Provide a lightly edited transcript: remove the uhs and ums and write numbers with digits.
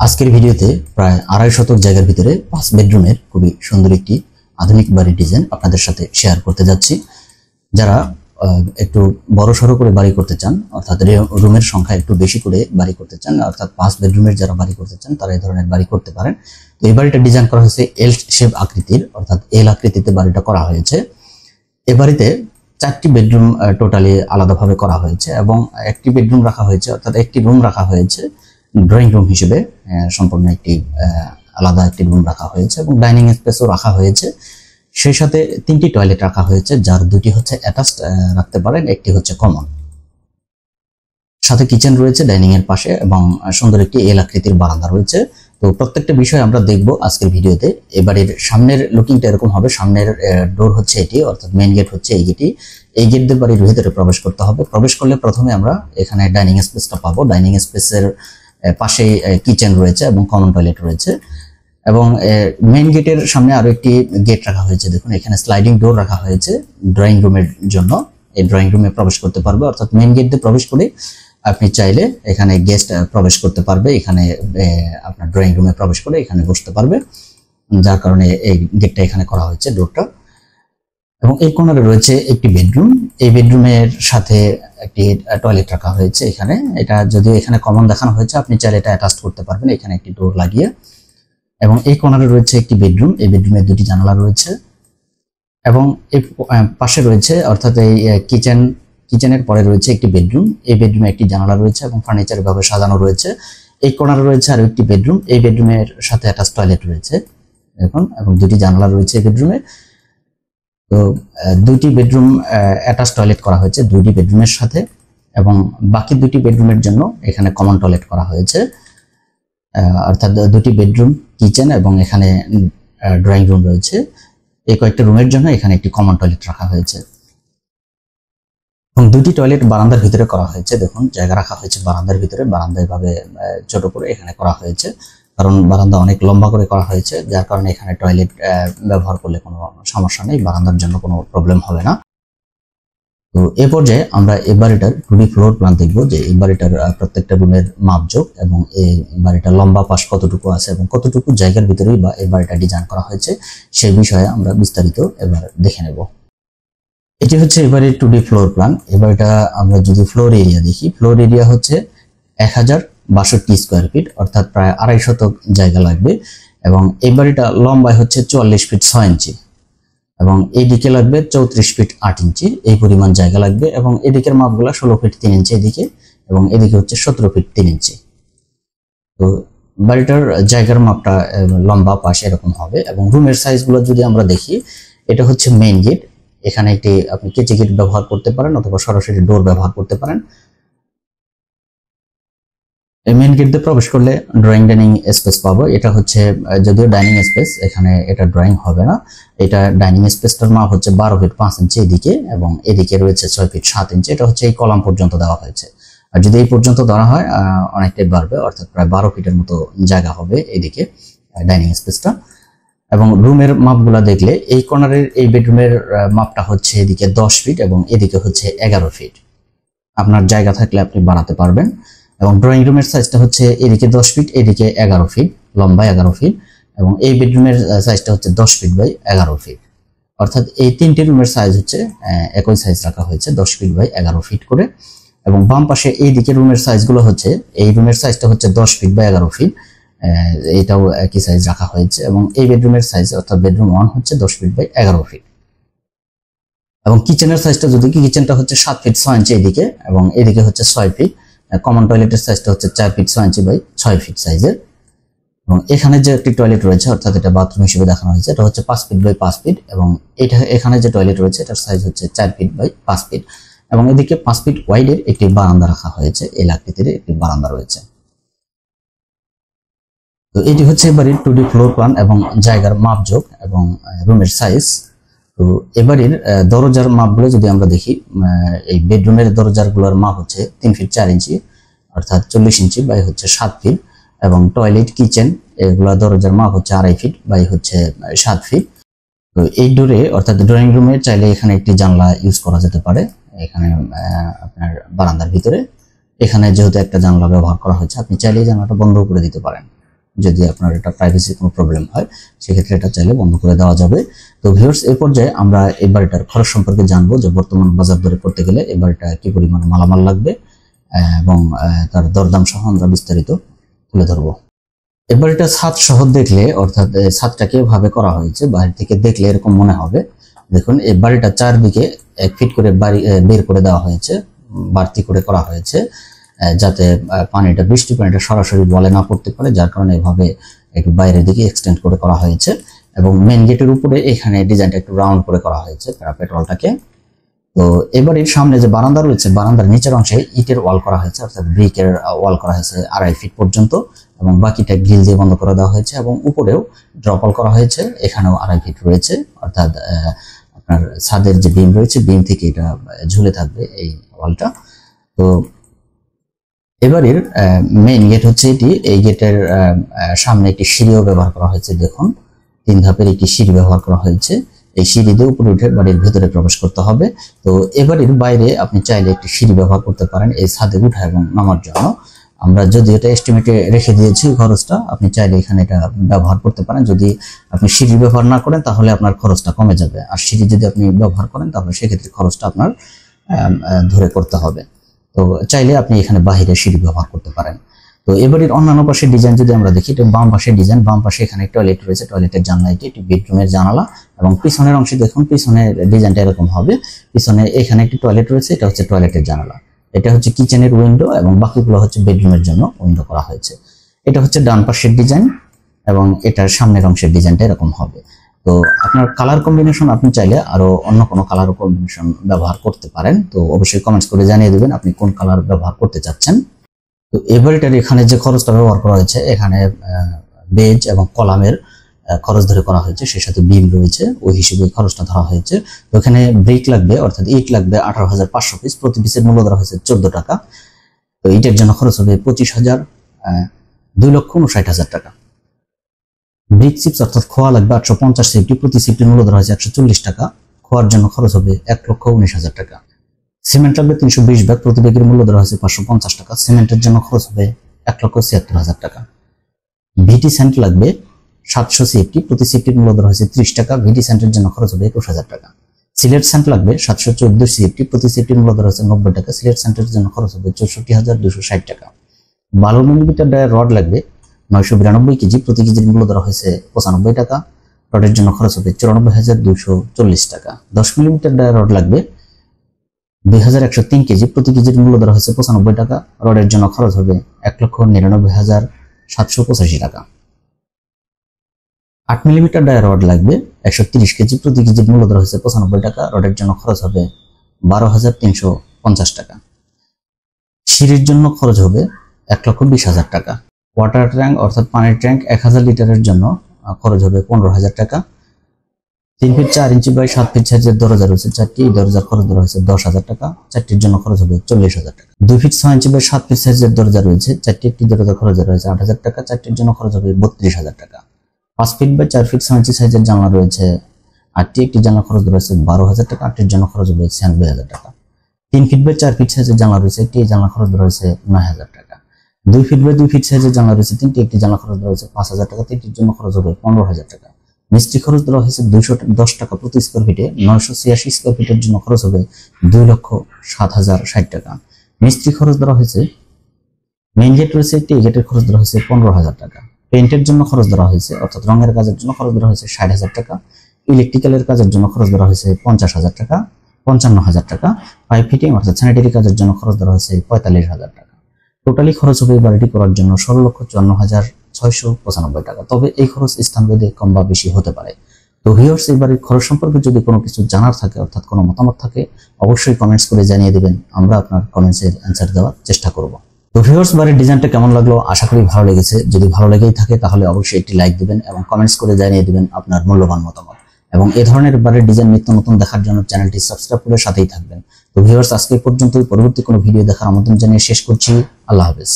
আজকের ভিডিওতে প্রায় ২৫০ শতক জায়গার ভিতরে ৫ বেডরুমের খুবই সুন্দর একটি আধুনিক বাড়ির ডিজাইন আপনাদের সাথে শেয়ার করতে যাচ্ছি। যারা একটু বড় সড়ো করে বাড়ি করতে চান, অর্থাৎ রুমের সংখ্যা একটু বেশি করে বাড়ি করতে চান, অর্থাৎ ৫ বেডরুমের যারা বাড়ি করতে চান তারা এই ধরনের বাড়ি করতে পারেন। তো এই বাড়িটা ডিজাইন করা হয়েছে এল শেপ আকৃতির, অর্থাৎ এল আকৃতিতে বাড়িটা করা হয়েছে। এই বাড়িতে ৪টি বেডরুম টোটালি আলাদাভাবে করা হয়েছে এবং একটি বেডরুম রাখা হয়েছে, অর্থাৎ একটি রুম রাখা হয়েছে ড্রয়িং রুম হিসেবে, সম্পূর্ণ একটি আলাদা একটি রুম রাখা হয়েছে এবং ডাইনিং স্পেসও রাখা হয়েছে। সেই সাথে 3টি টয়লেট রাখা হয়েছে, যার 2টি হচ্ছে অ্যাটাচড রাখতে পারেন, একটি হচ্ছে কমন। সাথে কিচেন রয়েছে ডাইনিং এর পাশে এবং সুন্দর একটি এল আকৃতির বারান্দা রয়েছে। তো প্রত্যেকটা বিষয় আমরা দেখব আজকের ভিডিওতে। এবারের সামনের লুকিংটা এরকম হবে। সামনের ডোর হচ্ছে এটি, অর্থাৎ মেইন গেট হচ্ছে এই গেটটি। এই গেট দিয়ে বাড়ির ভিতরে প্রবেশ করতে হবে। প্রবেশ করলে প্রথমে আমরা এখানে ডাইনিং স্পেসটা পাবো। ডাইনিং স্পেসের পাশে কিচেন রয়েছে এবং কমন টয়লেট রয়েছে এবং মেইন গেটের সামনে আরো একটি গেট রাখা হয়েছে। দেখুন এখানে স্লাইডিং ডোর রাখা হয়েছে ড্রয়িং রুমের জন্য। এই ড্রয়িং রুমে প্রবেশ করতে পারবে, অর্থাৎ মেইন গেট দিয়ে প্রবেশ করে আপনি চাইলে এখানে গেস্ট প্রবেশ করতে পারবে, এখানে আপনার ড্রয়িং রুমে প্রবেশ করে এখানে বসতে পারবে, যার কারণে এই গেটটা এখানে করা হয়েছে ডোরটা। এবং এই কর্নারে রয়েছে একটি বেডরুম। এই বেডরুমের সাথে একটি টয়লেট রাখা হয়েছে এখানে। এটা যদিও এখানে কমন দেখানো হয়েছে, আপনি চাইলে এটা অ্যাটাচ করতে পারবেন এখানে একটি ডোর লাগিয়ে। এবং এই কর্নারে রয়েছে একটি বেডরুম। এই বেডরুমে 2টি জানালা রয়েছে এবং এই পাশে রয়েছে, অর্থাৎ এই কিচেনের পরে রয়েছে একটি বেডরুম। এই বেডরুমে একটি জানালা রয়েছে এবং ফার্নিচার ভাবে সাজানো রয়েছে। এই কর্নারে রয়েছে আরো একটি বেডরুম। এই বেডরুমের সাথে অ্যাটাচ টয়লেট রয়েছে দেখুন, এবং 2টি জানালা রয়েছে এই বেডরুমে। তো 2টি বেডরুম অ্যাটাচ টয়লেট করা হয়েছে 2টি বেডরুমের সাথে এবং বাকি 2টি বেডরুমের জন্য এখানে কমন টয়লেট করা হয়েছে, অর্থাৎ 2টি বেডরুম, কিচেন এবং এখানে ড্রয়িং রুম রয়েছে। এই কয়েকটা রুমের জন্য এখানে একটি কমন টয়লেট রাখা হয়েছে এবং 2টি টয়লেট বারান্দার ভিতরে করা হয়েছে। দেখুন জায়গা রাখা হয়েছে বারান্দার ভিতরে, বারান্দা এভাবে ছোট করে এখানে করা হয়েছে, কারণ বারান্দা অনেক লম্বা করে করা হয়েছে, যার কারণে এখানে টয়লেট ব্যবহার করলে কোনো সমস্যা নেই, বারান্দার জন্য কোনো প্রবলেম হবে না। তো এ পর্যায়ে আমরা এই বাড়িটার 2D ফ্লোর প্ল্যান দেখবো, যে এই বাড়িটার প্রত্যেকটা রুমের মাপজোক এবং এই বাড়িটার লম্বা পাশ কতটুকু আছে এবং কতটুকু জায়গার ভিতরেই বা এই বাড়িটা ডিজাইন করা হয়েছে সেই বিষয়ে আমরা বিস্তারিত এবার দেখে নেব। এটি হচ্ছে এবারে 2D ফ্লোর প্ল্যান। এই বাড়িটা আমরা যদি ফ্লোর এরিয়া দেখি, ফ্লোর এরিয়া হচ্ছে 1062 স্কোয়ার ফিট, অর্থাৎ প্রায় 2.5 শতক জায়গা লাগবে এবং এই বাড়িটা লম্বায় হচ্ছে 44 ফিট 6 ইঞ্চি এবং এইদিকে লাগবে 34 ফিট 8 ইঞ্চি, এই পরিমাণ জায়গা লাগবে। এবং এদিকের মাপগুলো 16 ফিট 3 ইঞ্চি এদিকে এবং এদিকে হচ্ছে 17 ফিট 3 ইঞ্চি। তো বাড়িটার জায়গার মাপটা লম্বা পাশে এরকম হবে। এবং রুমের সাইজগুলো যদি আমরা দেখি, এটা হচ্ছে মেইন গেট। এখানে একটি আপনি কেচি গেট ব্যবহার করতে পারেন অথবা সরাসরি ডোর ব্যবহার করতে পারেন। এই মেইন গেট দিয়ে প্রবেশ করলে ড্রয়িং ডাইনিং স্পেস পাবো। এটা হচ্ছে যদিও ডাইনিং স্পেস, এখানে এটা ড্রয়িং হবে না। এটা ডাইনিং স্পেসটার মাপ হচ্ছে 12 ফিট 5 ইঞ্চি এদিকে এবং এদিকে রয়েছে 6 ফিট 7 ইঞ্চি। এটা হচ্ছে এই কলাম পর্যন্ত দেওয়া হয়েছে, আর যদি এই পর্যন্ত ধরা হয় অনেকটাই বাড়বে, অর্থাৎ প্রায় 12 ফিটের মতো জায়গা হবে এদিকে ডাইনিং স্পেসটা। এবং রুমের মাপগুলা দেখলে এই কর্নারের এই বেডরুমের মাপটা হচ্ছে এদিকে 10 ফিট এবং এদিকে হচ্ছে 11 ফিট। আপনার জায়গা থাকলে আপনি বাড়াতে পারবেন। এবং ড্রয়িং রুমের সাইজটা হচ্ছে এদিকে 10 ফিট এদিকে 11 ফিট, লম্বা 11 ফিট এবং এই বেডরুমের সাইজটা হচ্ছে 10 ফিট বাই 11 ফিট, অর্থাৎ এই 3টি রুমের সাইজ হচ্ছে একই সাইজ রাখা হয়েছে 10 ফিট বাই 11 ফিট করে। এবং বাম পাশে এই দিকে রুমের সাইজগুলো হচ্ছে, এই রুমের সাইজটা হচ্ছে 10 ফিট বাই 11 ফিট, এটাও একই সাইজ রাখা হয়েছে। এবং এই বেডরুমের সাইজ অর্থাৎ বেডরুম 1 হচ্ছে 10 ফিট বাই 11 ফিট। এবং কিচেনের সাইজটা যদি কিচেনটা হচ্ছে 7 ফিট 6 ইঞ্চি এদিকে এবং এদিকে হচ্ছে 6 ফিট। কমন টয়লেটের সাইজটা হচ্ছে 4 ফিট 6 ইঞ্চি বাই 6 ফিট সাইজের। এবং এখানে যে একটি টয়লেট রয়েছে, অর্থাৎ এটা বাথরুম হিসেবে দেখানো হয়েছে, এটা হচ্ছে 5 ফিট বাই 5 ফিট এবং এটা এখানে যে টয়লেট রয়েছে এটার সাইজ হচ্ছে 4 ফিট বাই 5 ফিট এবং এদিকে 5 ফিট ওয়াইডের একটি বারান্দা রাখা হয়েছে, এই আকৃতির একটি বারান্দা রয়েছে। তো এটি হচ্ছে এবারের 2D ফ্লোর প্ল্যান এবং জায়গার মাপজোক এবং রুমের সাইজ। তো এবারের দরজার মাপগুলো যদি আমরা দেখি, এই বেডরুমের দরজাগুলোর মাপ হচ্ছে 3 ফিট 4 ইঞ্চি, অর্থাৎ 40 ইঞ্চি বাই হচ্ছে 7 ফিট এবং টয়লেট কিচেন এগুলো দরজার মাপ হচ্ছে 2.5 ফিট বাই হচ্ছে 7 ফিট। তো এই ডোরে অর্থাৎ ড্রয়িং রুমে চাইলে এখানে একটি জানলা ইউজ করা যেতে পারে এখানে আপনার বারান্দার ভিতরে। এখানে যেহেতু একটা জানলা ব্যবহার করা হয়েছে, আপনি চাইলে জানলাটা বন্ধ করে দিতে পারেন। যদি আপনার এটা প্রাইভেসি কোনো প্রবলেম হয় সেক্ষেত্রে এটা চাইলে বন্ধ করে দেওয়া যাবে। তো ভিউয়ার্স, এই পর্যায়ে আমরা এই বাড়িটার খরচ সম্পর্কে জানবো যে বর্তমান বাজার দরে করতে গেলে এই বাড়িটা কি পরিমাণে মালামাল লাগবে এবং তার দরদাম সহ আমরা বিস্তারিত তুলে ধরবো। এই বাড়িটা ছাদ সহ দেখলে, অর্থাৎ ছাদটাকে এভাবে করা হয়েছে, বাইরে থেকে দেখলে এরকম মনে হবে। দেখুন, এই বাড়িটা চারদিকে 1 ফিট করে বাড়ি বের করে দেওয়া হয়েছে, বাড়তি করে করা হয়েছে, যাতে বৃষ্টি পানিটা সরাসরি বলে না পড়তে পারে, যার কারণে এভাবে একটু বাইরের দিকে এক্সটেন্ড করে করা হয়েছে। এবং মেন গেটের উপরে এখানে ডিজাইনটা একটু রাউন্ড করে করা হয়েছে প্যারাপেট ওয়ালটাকে। তো এবারের সামনে যে বারান্দা রয়েছে, বারান্দার নিচের অংশে ইটের ওয়াল করা হয়েছে, অর্থাৎ ব্রিকের ওয়াল করা হয়েছে 2.5 ফিট পর্যন্ত, এবং বাকিটা গ্রিল দিয়ে বন্ধ করে দেওয়া হয়েছে। এবং উপরেও ড্রপ ওয়াল করা হয়েছে, এখানেও 2.5 ফিট রয়েছে, অর্থাৎ আপনার ছাদের যে বিম রয়েছে, বিম থেকে এটা ঝুলে থাকবে এই ওয়ালটা। তো এবারের মেইন গেট হচ্ছে এটি। এই গেটের সামনে একটি সিঁড়িও ব্যবহার করা হয়েছে। দেখুন, 3 ধাপের একটি সিঁড়ি ব্যবহার করা হয়েছে। এই সিঁড়ি দিয়ে উপরে উঠে বাড়ির ভেতরে প্রবেশ করতে হবে। তো এবারের বাইরে আপনি চাইলে একটি সিঁড়ি ব্যবহার করতে পারেন এই ছাদে উঠা এবং নামার জন্য। আমরা যদি এটা এস্টিমেটে রেখে দিয়েছি খরচটা, আপনি চাইলে এখানে এটা ব্যবহার করতে পারেন। যদি আপনি সিঁড়ি ব্যবহার না করেন তাহলে আপনার খরচটা কমে যাবে, আর সিঁড়ি যদি আপনি ব্যবহার করেন তাহলে সেক্ষেত্রে খরচটা আপনার ধরে করতে হবে। তো চাইলে আপনি এখানে বাহিরে সিঁড়ি ব্যবহার করতে পারেন। তো এবারের অন্যান্য পাশের ডিজাইন যদি আমরা দেখি, এটা বাম পাশের ডিজাইন। বাম পাশে এখানে টয়লেট রয়েছে, টয়লেটের জানলা এটি বেডরুমের জানালা। এবং পিছনের অংশে দেখুন, পিছনের ডিজাইনটা এরকম হবে। পিছনে এখানে একটি টয়লেট রয়েছে, এটা হচ্ছে টয়লেটের জানালা। এটা হচ্ছে কিচেনের উইন্ডো, এবং বাকিগুলো হচ্ছে বেডরুমের জন্য উইন্ডো করা হয়েছে। এটা হচ্ছে ডান পাশের ডিজাইন, এবং এটার সামনের অংশের ডিজাইনটা এরকম হবে। তো আপনার কালার কম্বিনেশন আপনি চাইলে আরো অন্য কোনো কালার কম্বিনেশন ব্যবহার করতে পারেন। তো অবশ্যই কমেন্টস করে জানিয়ে দেবেন আপনি কোন কালার ব্যবহার করতে চাচ্ছেন। তো এবারেটার এখানে যে খরচটা ব্যবহার করা হয়েছে, এখানে বেজ এবং কলামের খরচ ধরে করা হয়েছে, সেই সাথে বিম রয়েছে, ওই হিসেবে খরচটা ধরা হয়েছে। তো এখানে ব্রিক লাগবে, অর্থাৎ ইট লাগবে 18,500 পিস, প্রতি পিসের মূল্য ধরা হয়েছে 14 টাকা। তো ইটের জন্য খরচ হবে 2,59,000 টাকা। ব্রিক চিপস অর্থাৎ খোয়া লাগবে 850 সিফটি, প্রতি সিফটির মূল্য ধরা হয়েছে 140 টাকা। খোয়ার জন্য খরচ হবে 1,19,000 টাকা। সিমেন্ট লাগবে 320 ব্যাগ, প্রতি ব্যাগের মূল্য ধরা হয়েছে 550 টাকা। সিমেন্টের জন্য খরচ হবে 1,76,000 টাকা। ভিটি স্যান্ড লাগবে 700 সিএফটি, প্রতি সিএফটির মূল্য ধরা হয়েছে 30 টাকা। ভিটি স্যান্ডের জন্য খরচ হবে 21,000 টাকা। সিলেট স্যান্ড লাগবে 714 সিএফটি, প্রতি সিএফটির মূল্য ধরা হয়েছে 90 টাকা। সিলেট স্যান্ডের জন্য খরচ হবে 64,260 টাকা। 12 মিলিমিটার ডায়ার রড লাগবে 992 কেজি, প্রতি কেজির মূল্য ধরা হয়েছে 95 টাকা। রডের জন্য খরচ হবে 94,240 টাকা। 10 মিলিমিটার ডায়ার রড লাগবে 2103 কেজি, প্রতি কেজির মূল্য ধরা হয়েছে 95 টাকা। রডের জন্য খরচ হবে 1,99,785 টাকা। 8 মিলিমিটার ডায়ার রড লাগবে 130 কেজি, প্রতি কেজির মূল্য ধরা হয়েছে 95 টাকা। রডের জন্য খরচ হবে 12,350 টাকা। সিঁড়ির জন্য খরচ হবে 1,20,000 টাকা। ওয়াটার ট্যাঙ্ক অর্থাৎ পানির ট্যাঙ্ক 1000 লিটারের জন্য খরচ হবে 15,000 টাকা। 3 ফিট 4 ইঞ্চি বাই 7 ফিট সাইজের দরজা রয়েছে 4টি, দরজার খরচ ধরা হয়েছে 10,000 টাকা। 4টির জন্য খরচ হবে 40,000 টাকা। 2 ফিট 6 ইঞ্চি বাই 7 ফিট সাইজের দরজা রয়েছে 4টি, একটি দরজার খরচ ধরা হয়েছে 8,000 টাকা। 4টির জন্য খরচ হবে 32,000 টাকা। 5 ফিট বাই 4 ফিট 6 ইঞ্চি সাইজের জানলা রয়েছে 8টি, একটি জানলা খরচ ধরা হয়েছে 12,000 টাকা। 8টির জন্য খরচ হবে 96,000 টাকা। 3 ফিট বাই 4 ফিট সাইজের জানলা রয়েছে একটি, জানলা খরচ ধরা হয়েছে 9,000 টাকা। 2 ফিট বাই 2 ফিট সাইজের জানলা রয়েছে 3টি, একটি জানলা খরচ ধরা হয়েছে 5,000 টাকা। 3টির জন্য খরচ হবে 15,000 টাকা। মিস্ত্রি খরচ ধরা হয়েছে 210 টাকা প্রতি স্কোয়ার ফিটে। 986 স্কোয়ার ফিটের জন্য খরচ হবে 2,07,060 টাকা। মিস্ত্রি খরচ ধরা হয়েছে, মেইন গেট রয়েছে একটি, গেটের খরচ ধরা হয়েছে 15,000 টাকা। পেইন্টের জন্য খরচ ধরা হয়েছে, অর্থাৎ রঙের কাজের জন্য খরচ ধরা হয়েছে 60,000 টাকা। ইলেকট্রিক্যালের কাজের জন্য খরচ ধরা হয়েছে 50,000 টাকা, 55,000 টাকা। পাইপ ফিটিং অর্থাৎ স্যানিটারি কাজের জন্য খরচ ধরা হয়েছে 45,000 টাকা। টোটালি খরচ হবে বাড়িটি করার জন্য 16,54,695 টাকা। তবে এই খরচ স্থানভেদে কম বা বেশি হতে পারে। তো ভিউয়ার্স, এই বাড়ির খরচ সম্পর্কে যদি কোনো কিছু জানার থাকে, অর্থাৎ কোনো মতামত থাকে, অবশ্যই কমেন্টস করে জানিয়ে দিবেন, আমরা আপনার কমেন্টসের অ্যান্সার দেওয়ার চেষ্টা করব। তো ভিউয়ার্স, বাড়ির ডিজাইনটা কেমন লাগলো আশা করি ভালো লেগেছে। যদি ভালো লেগেই থাকে তাহলে অবশ্যই একটি লাইক দিবেন এবং কমেন্টস করে জানিয়ে দিবেন আপনার মূল্যবান মতামত। এবং এই ধরনের বাড়ির ডিজাইন নিত্য নতুন দেখার জন্য চ্যানেলটি সাবস্ক্রাইব করে সাথেই থাকবেন। তো ভিউয়ার্স, আজকে পর্যন্তই। পরবর্তী কোনো ভিডিও দেখার আমন্ত্রণ জানিয়ে শেষ করছি। আল্লাহ হাফেজ।